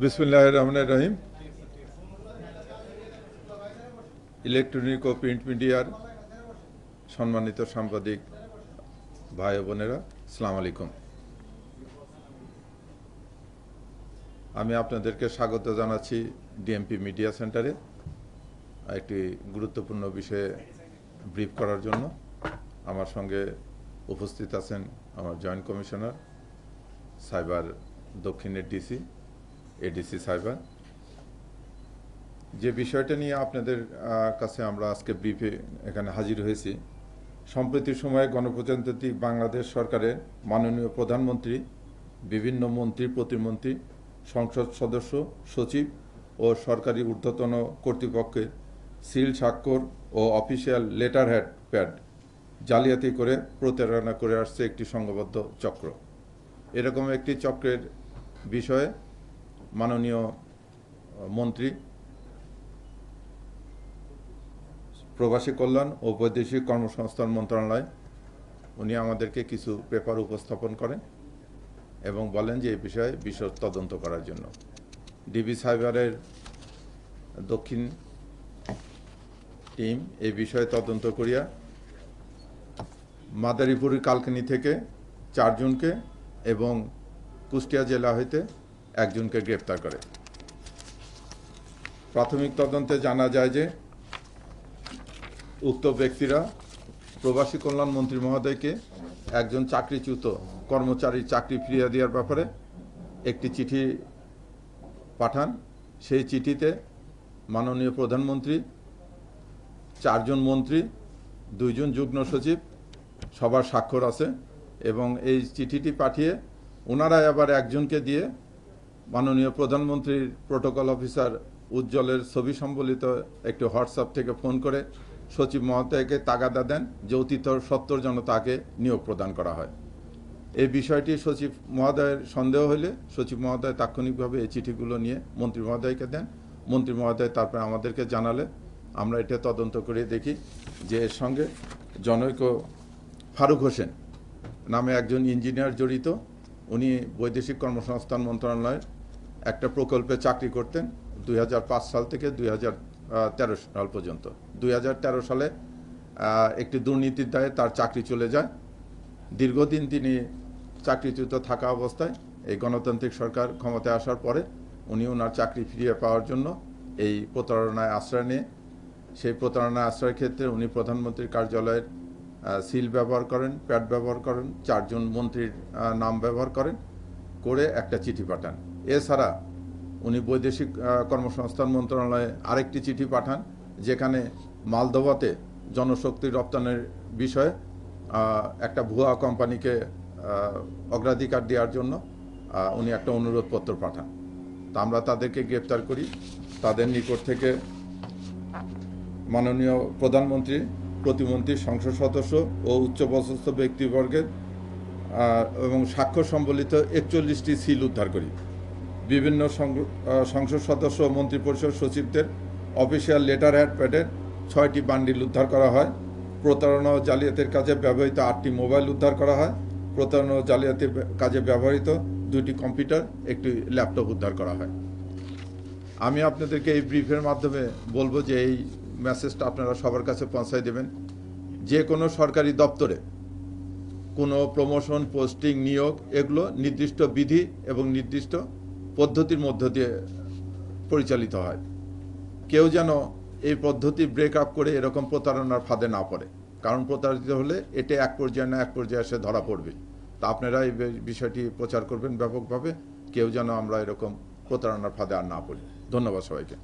বিসমিল্লাহির রহমানির রহিম। ইলেকট্রনিক ও প্রিন্ট মিডিয়ার সম্মানিত সাংবাদিক ভাই ও বোনেরা, আসসালামু আলাইকুম। আমি আপনাদেরকে স্বাগত জানাচ্ছি ডিএমপি মিডিয়া সেন্টারে একটি গুরুত্বপূর্ণ বিষয়ে ব্রিফ করার জন্য। আমার সঙ্গে উপস্থিত আছেন আমার জয়েন্ট কমিশনার সাইবার দক্ষিণের ডিসি, এডিসি সাইবার। যে বিষয়টা নিয়ে আপনাদের কাছে আমরা আজকে ব্রিফে এখানে হাজির হয়েছি, সম্প্রতি সময়ে গণপ্রজাতন্ত্রী বাংলাদেশ সরকারের মাননীয় প্রধানমন্ত্রী, বিভিন্ন মন্ত্রী, প্রতিমন্ত্রী, সংসদ সদস্য, সচিব ও সরকারি ঊর্ধ্বতন কর্তৃপক্ষের সিল স্বাক্ষর ও অফিসিয়াল লেটার হেড প্যাড জালিয়াতি করে প্রতারণা করে আসছে একটি সংঘবদ্ধ চক্র। এরকম একটি চক্রের বিষয়ে মাননীয় মন্ত্রী, প্রবাসী কল্যাণ ও বৈদেশিক কর্মসংস্থান মন্ত্রণালয়, উনি আমাদেরকে কিছু পেপার উপস্থাপন করেন এবং বলেন যে এই বিষয়ে বিশদ তদন্ত করার জন্য। ডিবি সাইবারের দক্ষিণ টিম এই বিষয়ে তদন্ত করিয়া মাদারীপুর কালকিনি থেকে 4 জনকে এবং কুষ্টিয়া জেলা হইতে 1 জনকে গ্রেপ্তার করে। প্রাথমিক তদন্তে জানা যায় যে উক্ত ব্যক্তিরা প্রবাসী কল্যাণ মন্ত্রী মহোদয়কে একজন চাকরিচ্যুত কর্মচারীর চাকরি ফিরিয়ে দেওয়ার ব্যাপারে একটি চিঠি পাঠান। সেই চিঠিতে মাননীয় প্রধানমন্ত্রী, 4 জন মন্ত্রী, 2 জন যুগ্ম সচিব সবার স্বাক্ষর আছে এবং এই চিঠিটি পাঠিয়ে ওনারাই আবার একজনকে দিয়ে মাননীয় প্রধানমন্ত্রীর প্রোটোকল অফিসার উজ্জ্বলের ছবি সম্বলিত একটি হোয়াটসঅ্যাপ থেকে ফোন করে সচিব মহোদয়কে তাগাদা দেন যে অতি সত্বর যেন তাকে নিয়োগ প্রদান করা হয়। এই বিষয়টি সচিব মহোদয়ের সন্দেহ হলে সচিব মহোদয় তাৎক্ষণিকভাবে এই চিঠিগুলো নিয়ে মন্ত্রী মহোদয়কে দেন। মন্ত্রী মহোদয় তারপরে আমাদেরকে জানালে আমরা এটা তদন্ত করে দেখি যে এর সঙ্গে জনৈক ফারুক হোসেন নামে একজন ইঞ্জিনিয়ার জড়িত। উনি বৈদেশিক কর্মসংস্থান মন্ত্রণালয়ের একটা প্রকল্পে চাকরি করতেন 2005 সাল থেকে 2013 সাল পর্যন্ত। 2013 সালে একটি দুর্নীতির দায়ে তার চাকরি চলে যায়। দীর্ঘদিন তিনি চাকরিচ্যুত থাকা অবস্থায় এই গণতান্ত্রিক সরকার ক্ষমতায় আসার পরে উনি ওনার চাকরি ফিরিয়ে পাওয়ার জন্য এই প্রতারণায় আশ্রয় নিয়ে, সেই প্রতারণায় আশ্রয়ের ক্ষেত্রে উনি প্রধানমন্ত্রীর কার্যালয়ের সিল ব্যবহার করেন, প্যাড ব্যবহার করেন, 4 জন মন্ত্রীর নাম ব্যবহার করেন, করে একটা চিঠি পাঠান। এছাড়া উনি বৈদেশিক কর্মসংস্থান মন্ত্রণালয়ে আরেকটি চিঠি পাঠান যেখানে মালদোভাতে জনশক্তি রপ্তানির বিষয়ে একটা ভুয়া কোম্পানিকে অগ্রাধিকার দেওয়ার জন্য উনি একটা অনুরোধপত্র পাঠান। তা আমরা তাদেরকে গ্রেপ্তার করি। তাদের নিকট থেকে মাননীয় প্রধানমন্ত্রী, প্রতিমন্ত্রী, সংসদ সদস্য ও উচ্চপদস্থ ব্যক্তিবর্গের এবং স্বাক্ষর সম্বলিত 41টি সিল উদ্ধার করি। বিভিন্ন সংসদ সদস্য ও মন্ত্রিপরিষদ সচিবদের অফিসিয়াল লেটার হেড প্যাডের 6টি বান্ডিল উদ্ধার করা হয়। প্রতারণা ও জালিয়াতির কাজে ব্যবহৃত 8টি মোবাইল উদ্ধার করা হয়। প্রতারণা ও জালিয়াতির কাজে ব্যবহৃত 2টি কম্পিউটার, একটি ল্যাপটপ উদ্ধার করা হয়। আমি আপনাদেরকে এই ব্রিফের মাধ্যমে বলবো যে এই মেসেজটা আপনারা সবার কাছে পৌঁছায় দেবেন। যে কোনো সরকারি দপ্তরে কোনো প্রমোশন, পোস্টিং, নিয়োগ এগুলো নির্দিষ্ট বিধি এবং নির্দিষ্ট পদ্ধতির মধ্য দিয়ে পরিচালিত হয়। কেউ যেন এই পদ্ধতি ব্রেক আপ করে এরকম প্রতারণার ফাঁদে না পড়ে, কারণ প্রতারিত হলে এটা এক পর্যায়ে না এক পর্যায়ে এসে ধরা পড়বে। তা আপনারা এই বিষয়টি প্রচার করবেন ব্যাপকভাবে, কেউ যেন আমরা এরকম প্রতারণার ফাঁদে আর না পড়ি। ধন্যবাদ সবাইকে।